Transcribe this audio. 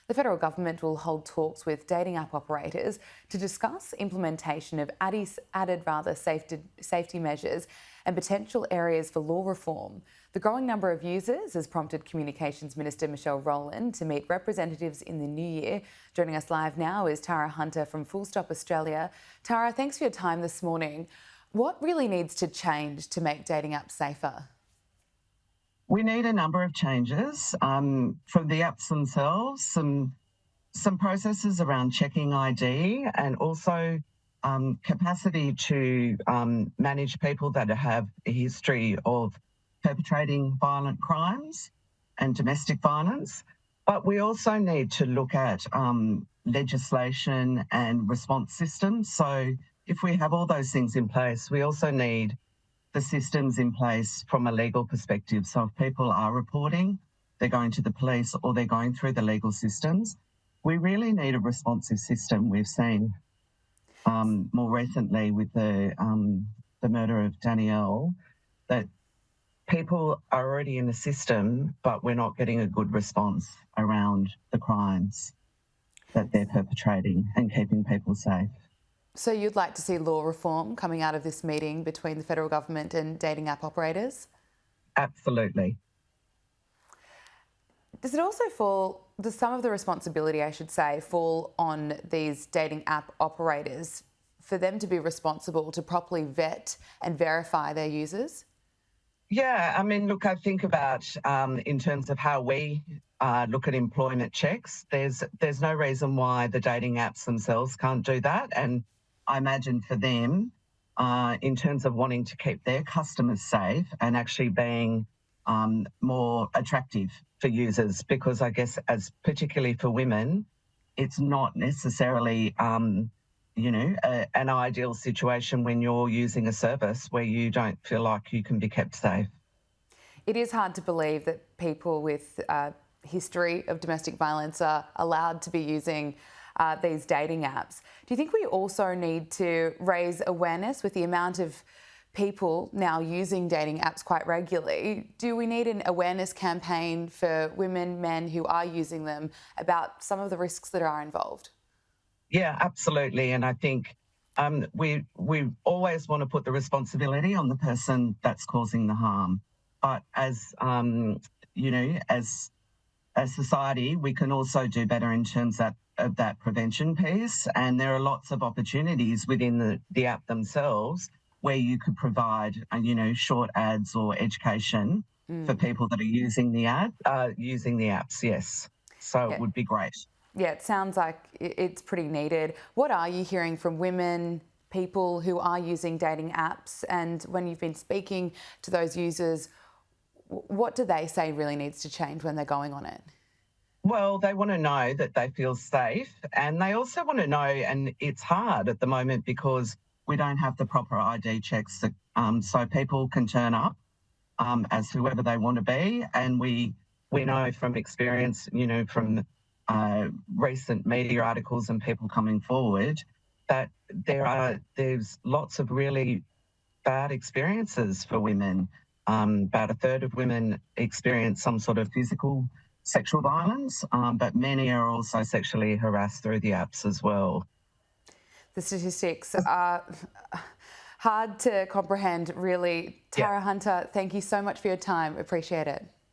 The federal government will hold talks with dating app operators to discuss implementation of added safety measures and potential areas for law reform. The growing number of users has prompted Communications Minister Michelle Rowland to meet representatives in the new year. Joining us live now is Tara Hunter from Full Stop Australia. Tara, thanks for your time this morning. What really needs to change to make dating apps safer? We need a number of changes from the apps themselves, some processes around checking ID, and also capacity to manage people that have a history of perpetrating violent crimes and domestic violence. But we also need to look at legislation and response systems. So if we have all those things in place, we also need the systems in place from a legal perspective. So if people are reporting, they're going to the police or they're going through the legal systems, we really need a responsive system. We've seen more recently with the murder of Danielle that people are already in the system, but we're not getting a good response around the crimes that they're perpetrating and keeping people safe. So you'd like to see law reform coming out of this meeting between the federal government and dating app operators? Absolutely. Does some of the responsibility, I should say, fall on these dating app operators for them to be responsible to properly vet and verify their users? Yeah, I mean, look, I think about in terms of how we look at employment checks, there's no reason why the dating apps themselves can't do that. And I imagine for them, in terms of wanting to keep their customers safe and actually being more attractive for users, because I guess as particularly for women, it's not necessarily, an ideal situation when you're using a service where you don't feel like you can be kept safe. It is hard to believe that people with history of domestic violence are allowed to be using these dating apps. Do you think we also need to raise awareness with the amount of people now using dating apps quite regularly? Do we need an awareness campaign for women, men who are using them about some of the risks that are involved? Yeah, absolutely. And I think we always want to put the responsibility on the person that's causing the harm. But as as society, we can also do better in terms of that prevention piece. And there are lots of opportunities within the app themselves where you could provide, short ads or education for people that are using the apps. Yes, so Yeah. it would be great. Yeah, it sounds like it's pretty needed. What are you hearing from women, people who are using dating apps? And when you've been speaking to those users, what do they say really needs to change when they're going on it? Well, they want to know that they feel safe, and they also want to know, and it's hard at the moment because we don't have the proper ID checks, so people can turn up as whoever they want to be, and we know from experience, from recent media articles and people coming forward, that there's lots of really bad experiences for women. About a third of women experience some sort of physical sexual violence, but many are also sexually harassed through the apps as well. The statistics are hard to comprehend, really. Yeah. Tara Hunter, thank you so much for your time. Appreciate it.